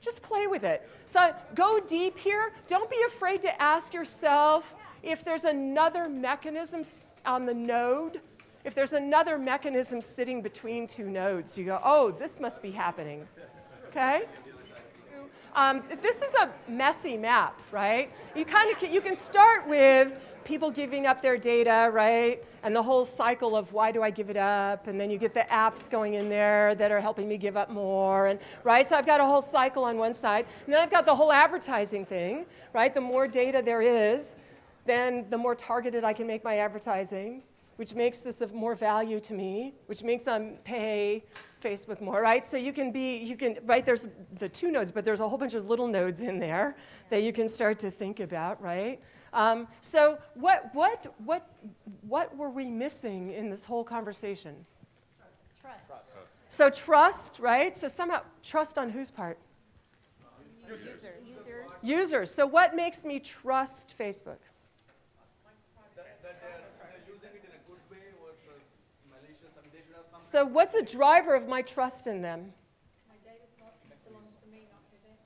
Just play with it. So go deep here. Don't be afraid to ask yourself if there's another mechanism on the node, if there's another mechanism sitting between two nodes. You go, oh, this must be happening. Okay? This is a messy map, right? You can start with people giving up their data, right? And the whole cycle of why do I give it up? And then you get the apps going in there that are helping me give up more, and right? So I've got a whole cycle on one side. And then I've got the whole advertising thing, right? The more data there is, then the more targeted I can make my advertising, which makes this of more value to me, which makes them pay Facebook more, right? So right, there's the two nodes, but there's a whole bunch of little nodes in there that you can start to think about, right? So what were we missing in this whole conversation? Trust. So trust, right? So somehow, trust on whose part? Users. So what makes me trust Facebook? That they're using it in a good way versus malicious. I mean, they should have some. So what's the driver of my trust in them? My data belongs to me, not to them.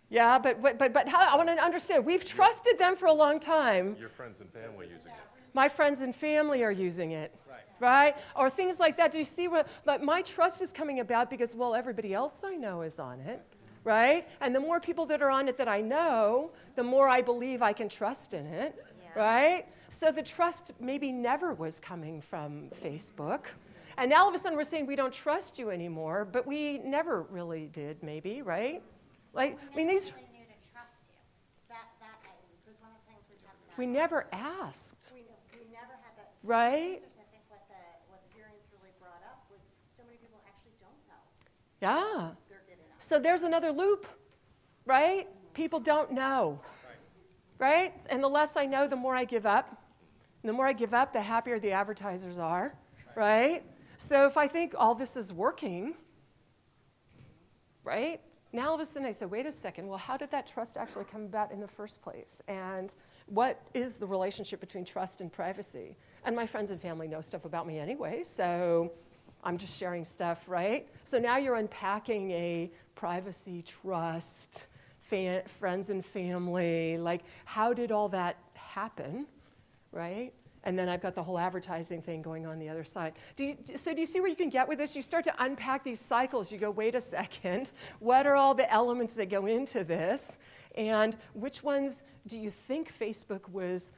Yeah, but how, I want to understand. We've trusted them for a long time. Your friends and family using it. My friends and family are using it, right? Or things like that. Do you see what, like my trust is coming about because, well, everybody else I know is on it, right? And the more people that are on it that I know, the more I believe I can trust in it, right? So the trust maybe never was coming from Facebook. And now all of a sudden we're saying we don't trust you anymore, but we never really did, maybe, right? Like, I mean, these. Really knew to trust you. That was one of the things we talked about. We never asked. We never had that. So Right. I think what the hearings really brought up was so many people actually don't know Yeah. they're giving up. So there's another loop, right? People don't know, right? And the less I know, the more I give up. And the more I give up, the happier the advertisers are, right? So if I think all this is working, right? Now all of a sudden I say, wait a second, well, how did that trust actually come about in the first place? And what is the relationship between trust and privacy? And my friends and family know stuff about me anyway, so I'm just sharing stuff, right? So now you're unpacking a privacy trust friends and family. Like, how did all that happen, right? And then I've got the whole advertising thing going on the other side. Do you see where you can get with this? You start to unpack these cycles. You go, wait a second, what are all the elements that go into this? And which ones do you think Facebook was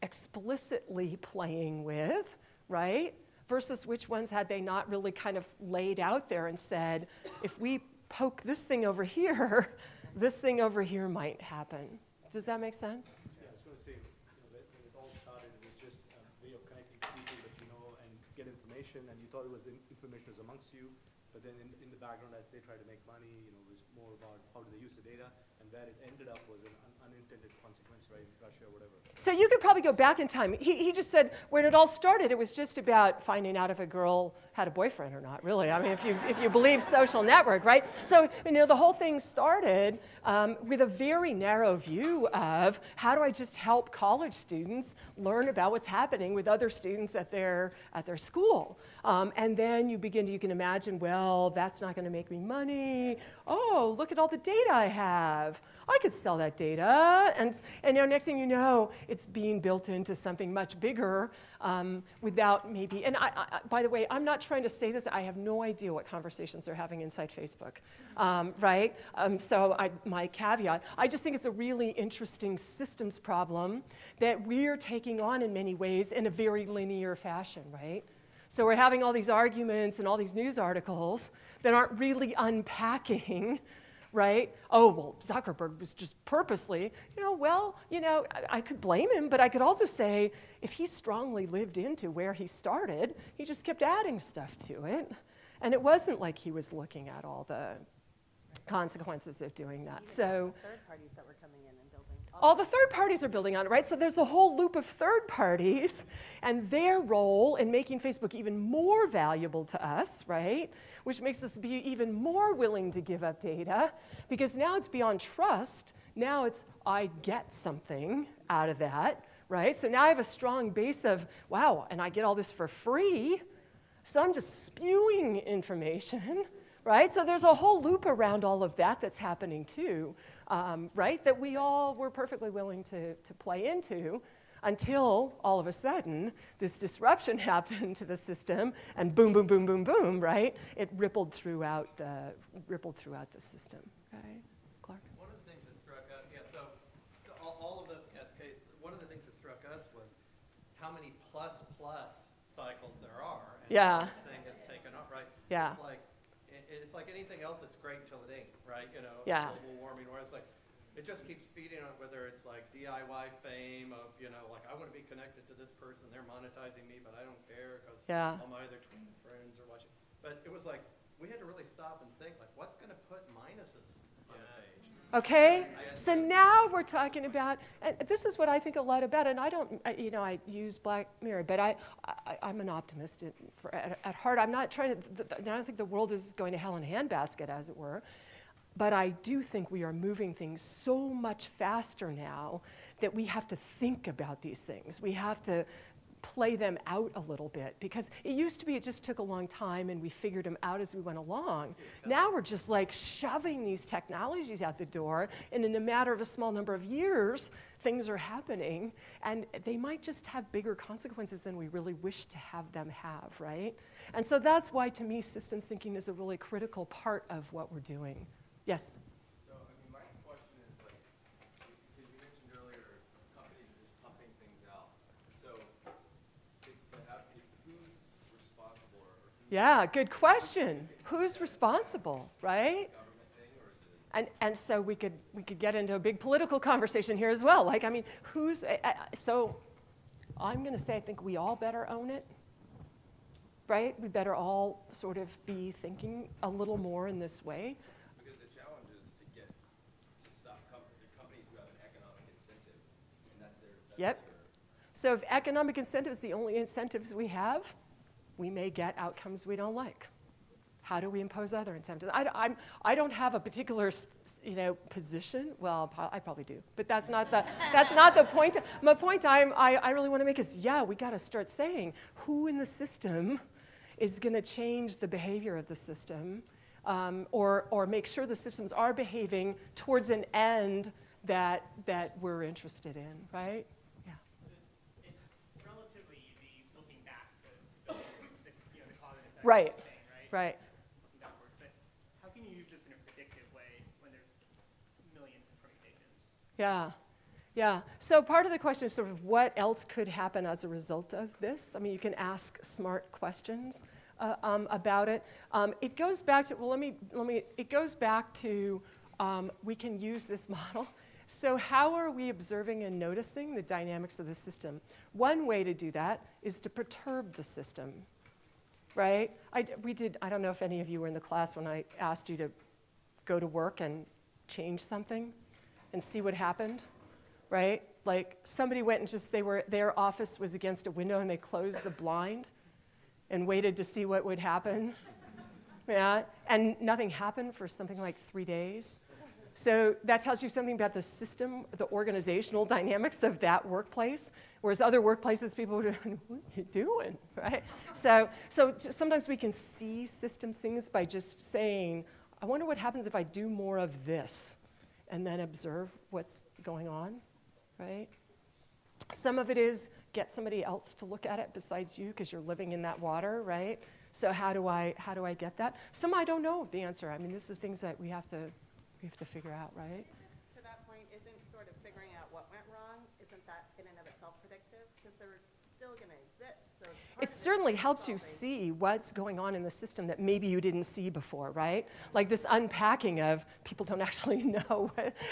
explicitly playing with, right? Versus which ones had they not really kind of laid out there and said, if we poke this thing over here, this thing over here might happen. Does that make sense? Yeah, I was going to say, when it all started, it was just a way of connecting people that you know and get information, and you thought it was information was amongst you, but then in the background, as they try to make money, it was more about how do they use the data, and where it ended up was an unintended consequence, right, in Russia or whatever. So you could probably go back in time. He just said when it all started, it was just about finding out if a girl had a boyfriend or not, really. I mean, if you believe social network, right? So, the whole thing started with a very narrow view of how do I just help college students learn about what's happening with other students at their school. And then you can imagine, well, that's not going to make me money. Oh, look at all the data I have. I could sell that data. And next thing you know, it's being built into something much bigger without maybe, and by the way, I'm not trying to say this, I have no idea what conversations they're having inside Facebook, right? So my caveat, I just think it's a really interesting systems problem that we're taking on in many ways in a very linear fashion, right? So we're having all these arguments and all these news articles that aren't really unpacking, right? Oh, well, Zuckerberg was just purposely, I could blame him, but I could also say if he strongly lived into where he started, he just kept adding stuff to it. And it wasn't like he was looking at all the consequences of doing that. So Third parties that were coming in and building. all the third parties are building on it, right? So there's a whole loop of third parties and their role in making Facebook even more valuable to us, right? Which makes us be even more willing to give up data because now it's beyond trust. Now it's, I get something out of that, right? So now I have a strong base of, wow, and I get all this for free. So I'm just spewing information, right? So there's a whole loop around all of that that's happening too, right? That we all were perfectly willing to play into until all of a sudden this disruption happened to the system and boom, boom, boom, boom, boom, right? It rippled throughout the system, okay? Clark? One of the things that struck us, so all of those cascades, one of the things that struck us was how many plus cycles there are. And Yeah. this thing has taken off, right? Yeah. It's like anything else that's great until it ain't, right? Yeah. Global warming, where it's like, it just keeps feeding on whether it's like DIY fame of, like I want to be connected to this person, they're monetizing me, but I don't care because Yeah. I'm either tweeting friends or watching. But it was like, we had to really stop and think, like, what's going to put minuses on the page? Okay, so now we're talking about, and this is what I think a lot about, and I use Black Mirror, but I'm an optimist at heart. I'm not trying to, I don't think the world is going to hell in a handbasket, as it were, but I do think we are moving things so much faster now that we have to think about these things. We have to play them out a little bit because it used to be it just took a long time and we figured them out as we went along. Now we're just like shoving these technologies out the door and in a matter of a small number of years, things are happening and they might just have bigger consequences than we really wish to have them have, right? And so that's why to me systems thinking is a really critical part of what we're doing. Yes? So, my question is because you mentioned earlier companies just pumping things out. So, who's responsible or Yeah, good question. Who's responsible, right? government thing or is it? And so we could get into a big political conversation here as well. So I'm going to say I think we all better own it, right? We better all sort of be thinking a little more in this way. Because the challenge is to stop the companies who have an economic incentive, and that's their. Yep. So if economic incentives the only incentives we have, we may get outcomes we don't like. How do we impose other incentives? I don't have a particular position. Well, I probably do, but that's not the point. My point I really want to make is, we got to start saying who in the system is going to change the behavior of the system or make sure the systems are behaving towards an end that we're interested in, right? Yeah. It's relatively easy looking back to the cause and effect Right. thing, right? Right. Looking backwards, but how can you use this in a predictive way when there's millions of permutations? Yeah. Yeah. So part of the question is sort of what else could happen as a result of this? I mean, you can ask smart questions about it. It goes back to, well, it goes back to we can use this model. So how are we observing and noticing the dynamics of the system? One way to do that is to perturb the system, right? I don't know if any of you were in the class when I asked you to go to work and change something and see what happened, right? Like somebody went and just, their office was against a window and they closed the blind and waited to see what would happen. Yeah, and nothing happened for something like 3 days. So that tells you something about the system, the organizational dynamics of that workplace, whereas other workplaces, people would be, what are you doing, right? So sometimes we can see systems things by just saying, I wonder what happens if I do more of this, and then observe what's going on, right? Some of it is get somebody else to look at it besides you because you're living in that water, right? So how do I get that? Some I don't know the answer. I mean, this is things that we have to figure out, right? To that point, isn't sort of figuring out what went wrong, isn't that in and of itself predictive? Because they're still going to exist. So It certainly helps you see what's going on in the system that maybe you didn't see before, right? Like this unpacking of people don't actually know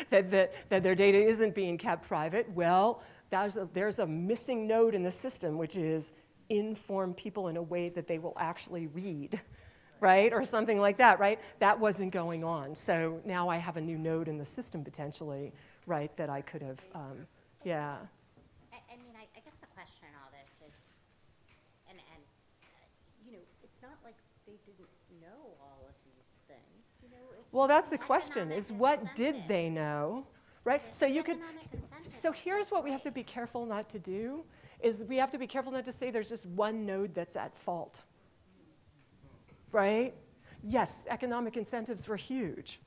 that their data isn't being kept private. Well, there's a missing node in the system, which is inform people in a way that they will actually read, right? Or something like that, right? That wasn't going on. So now I have a new node in the system potentially, right, that I could have, yeah. I mean, I guess the question in all this is, you know, it's not like they didn't know all of these things. Do you know? Well, that's the question, is what did they know, right? So you could, so here's what we have to be careful not to do, is we have to be careful not to say there's just one node that's at fault, right? Yes, economic incentives were huge,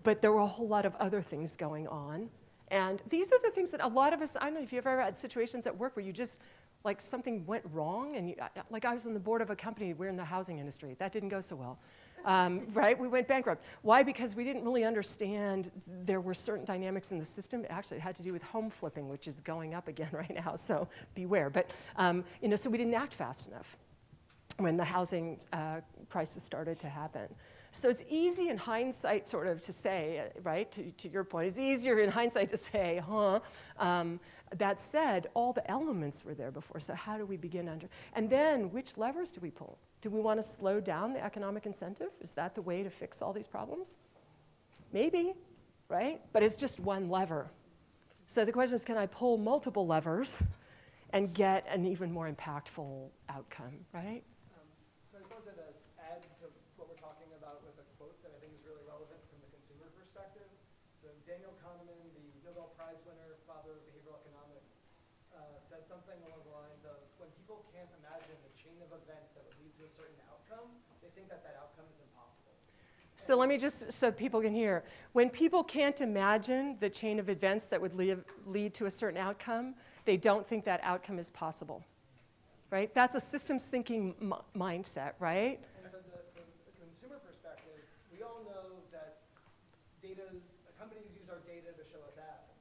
but there were a whole lot of other things going on. And these are the things that a lot of us, I don't know if you've ever had situations at work where you just, like something went wrong, and like I was on the board of a company, we're in the housing industry, that didn't go so well. Right, we went bankrupt. Why? Because we didn't really understand there were certain dynamics in the system. Actually, it had to do with home flipping, which is going up again right now, so beware. But, you know, so we didn't act fast enough when the housing crisis started to happen. So it's easy in hindsight sort of to say, right, to your point, it's easier in hindsight to say, that said, all the elements were there before, so how do we begin under? And then which levers do we pull? Do we want to slow down the economic incentive? Is that the way to fix all these problems? Maybe, right? But it's just one lever. So the question is, can I pull multiple levers and get an even more impactful outcome, right? So I just wanted to add to what we're talking about with a quote that I think is really relevant from the consumer perspective. So Daniel Kahneman, the Nobel Prize winner, father of behavioral economics, said something along the lines of, when people can't imagine the chain of events that would lead to a certain outcome, they think that that outcome is impossible. So let me just, so people can hear. When people can't imagine the chain of events that would lead to a certain outcome, they don't think that outcome is possible, right? That's a systems thinking mindset, right? And so from the consumer perspective, we all know that companies use our data to show us ads,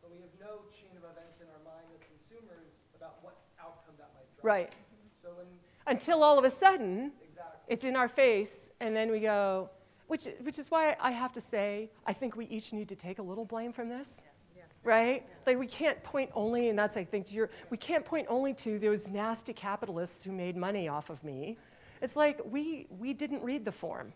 but we have no chain of events in our mind as consumers about what outcome that might drive. Right. So until all of a sudden, exactly. It's in our face, and then we go, which is why I have to say, I think we each need to take a little blame from this. Right? Like we can't point only, and that's I think we can't point only to those nasty capitalists who made money off of me. It's like we didn't read the form.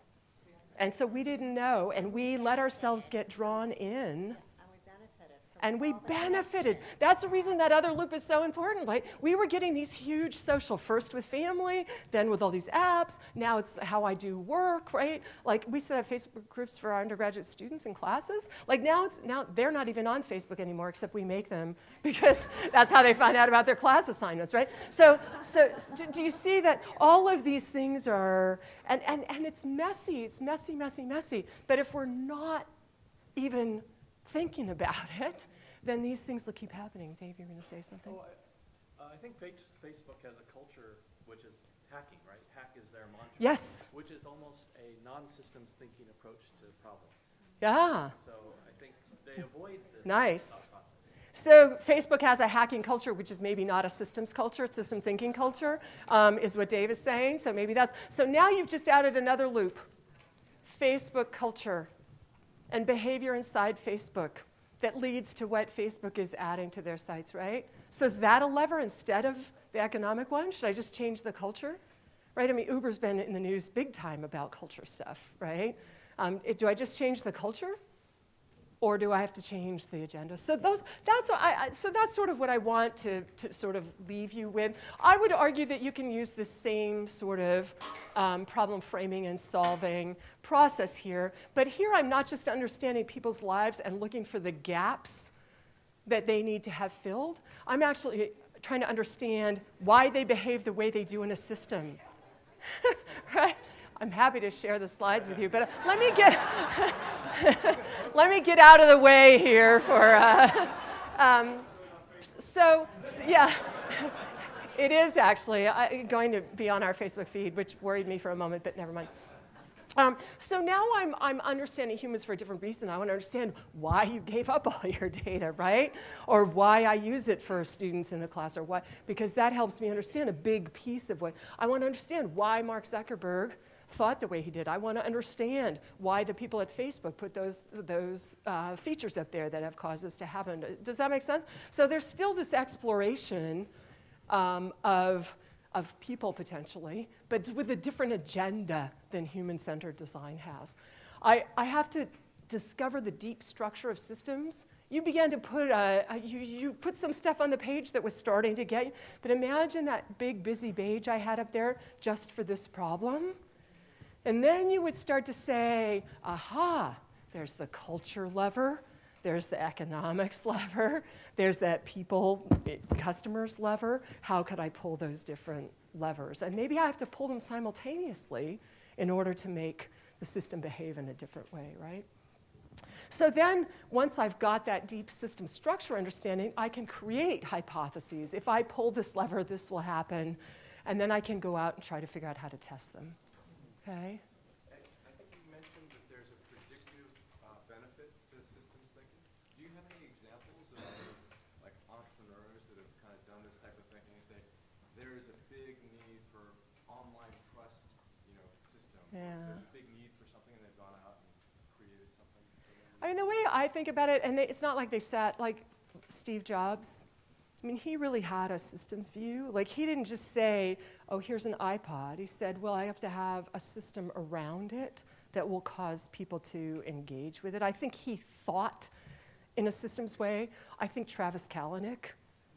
And so we didn't know, and we let ourselves get drawn in. And we benefited from And we benefited. That's the reason that other loop is so important, right? We were getting these huge social, first with family, then with all these apps. Now it's how I do work, right? Like we set up Facebook groups for our undergraduate students in classes. Like now they're not even on Facebook anymore, except we make them because that's how they find out about their class assignments, right? So do you see that all of these things are, and it's messy, messy. But if we're not even thinking about it, then these things will keep happening. Dave, you're going to say something? Oh, I think Facebook has a culture which is hacking, right? Hack is their mantra. Yes. Which is almost a non-systems thinking approach to problems. Yeah. So I think they avoid this Nice. thought process. So Facebook has a hacking culture, which is maybe not a systems culture, system thinking culture, is what Dave is saying. So maybe that's, so now you've just added another loop. Facebook culture and behavior inside Facebook that leads to what Facebook is adding to their sites, right? So is that a lever instead of the economic one? Should I just change the culture? Right? I mean, Uber's been in the news big time about culture stuff, right? Do I just change the culture? Or do I have to change the agenda? So that's sort of what I want to sort of leave you with. I would argue that you can use the same sort of problem framing and solving process here. But here I'm not just understanding people's lives and looking for the gaps that they need to have filled. I'm actually trying to understand why they behave the way they do in a system. Right? I'm happy to share the slides with you, but let me get let me get out of the way here for. Yeah, it is actually going to be on our Facebook feed, which worried me for a moment, but never mind. So now I'm understanding humans for a different reason. I want to understand why you gave up all your data, right? Or why I use it for students in the class, or what, because that helps me understand a big piece of what I want to understand. Why Mark Zuckerberg thought the way he did. I want to understand why the people at Facebook put those features up there that have caused this to happen. Does that make sense? So there's still this exploration of people potentially, but with a different agenda than human-centered design has. I have to discover the deep structure of systems. You began to put you put some stuff on the page that was starting to get you, but imagine that big busy page I had up there just for this problem. And then you would start to say, aha, there's the culture lever, there's the economics lever, there's that customers lever. How could I pull those different levers? And maybe I have to pull them simultaneously in order to make the system behave in a different way, right? So then, once I've got that deep system structure understanding, I can create hypotheses. If I pull this lever, this will happen, and then I can go out and try to figure out how to test them. Okay. I think you mentioned that there's a predictive benefit to systems thinking. Do you have any examples of like entrepreneurs that have kind of done this type of thinking and say there is a big need for online trust, system. Yeah. There's a big need for something, and they've gone out and created something. I mean, the way I think about it, and it's not like they sat like Steve Jobs. I mean, he really had a systems view. Like, he didn't just say, oh, here's an iPod. He said, well, I have to have a system around it that will cause people to engage with it. I think he thought in a systems way. I think Travis Kalanick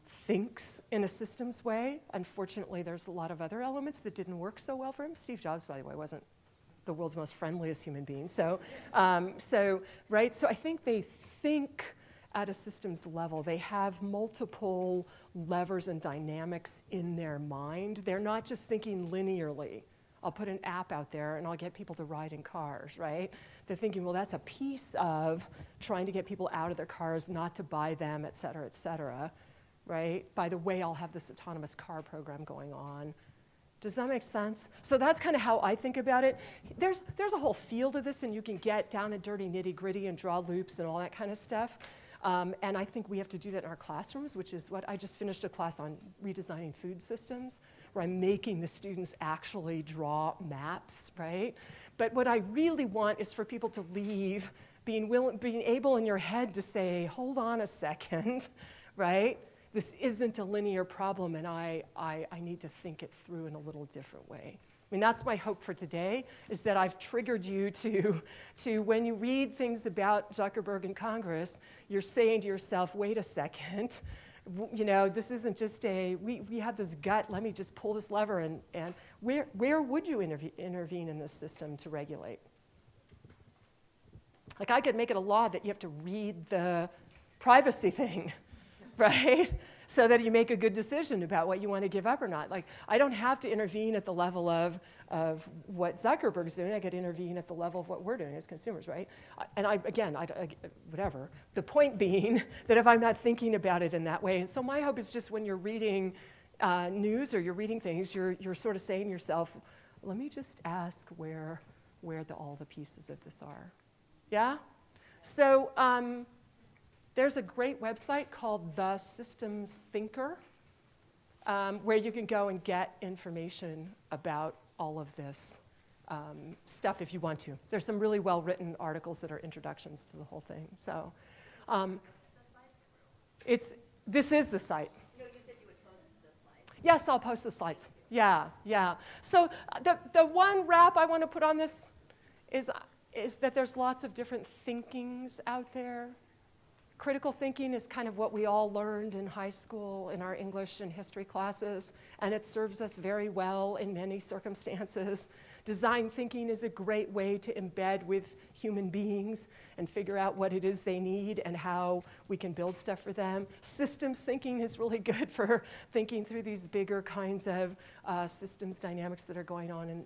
thinks in a systems way. Unfortunately, there's a lot of other elements that didn't work so well for him. Steve Jobs, by the way, wasn't the world's most friendliest human being. So I think they think at a systems level. They have multiple levers and dynamics in their mind. They're not just thinking linearly. I'll put an app out there and I'll get people to ride in cars, right? They're thinking, well, that's a piece of trying to get people out of their cars, not to buy them, et cetera, right? By the way, I'll have this autonomous car program going on. Does that make sense? So that's kind of how I think about it. There's a whole field of this, and you can get down and dirty, nitty-gritty, and draw loops and all that kind of stuff. And I think we have to do that in our classrooms, which is what I just finished a class on redesigning food systems, where I'm making the students actually draw maps, right? But what I really want is for people to leave being able in your head to say, hold on a second, right? This isn't a linear problem, and I need to think it through in a little different way. I mean, that's my hope for today, is that I've triggered you to when you read things about Zuckerberg in Congress, you're saying to yourself, wait a second, you know, this isn't just we have this gut, let me just pull this lever, and where would you intervene in this system to regulate? Like, I could make it a law that you have to read the privacy thing, right? So that you make a good decision about what you want to give up or not. Like, I don't have to intervene at the level of what Zuckerberg's doing. I could intervene at the level of what we're doing as consumers, right? And whatever. The point being that if I'm not thinking about it in that way, and so my hope is just when you're reading news or you're reading things, you're sort of saying to yourself, let me just ask where all the pieces of this are. Yeah? So, there's a great website called The Systems Thinker, where you can go and get information about all of this stuff if you want to. There's some really well-written articles that are introductions to the whole thing. So, this is the site. No, you said you would post the slides. Yes, I'll post the slides. Yeah. So the one wrap I want to put on this is that there's lots of different thinkings out there. Critical thinking is kind of what we all learned in high school in our English and history classes, and it serves us very well in many circumstances. Design thinking is a great way to embed with human beings and figure out what it is they need and how we can build stuff for them. Systems thinking is really good for thinking through these bigger kinds of systems dynamics that are going on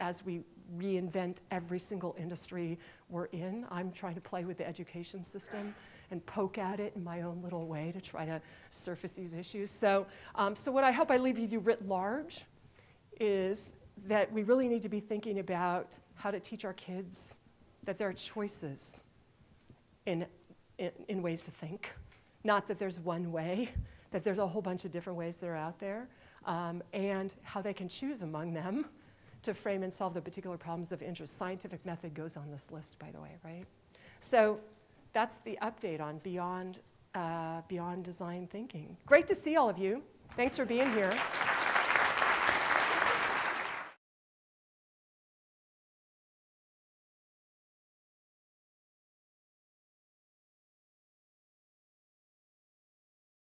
as we reinvent every single industry we're in. I'm trying to play with the education system and poke at it in my own little way to try to surface these issues. So what I hope I leave you writ large is that we really need to be thinking about how to teach our kids that there are choices in ways to think. Not that there's one way, that there's a whole bunch of different ways that are out there, and how they can choose among them to frame and solve the particular problems of interest. Scientific method goes on this list, by the way, right? So that's the update on Beyond Design Thinking. Great to see all of you. Thanks for being here.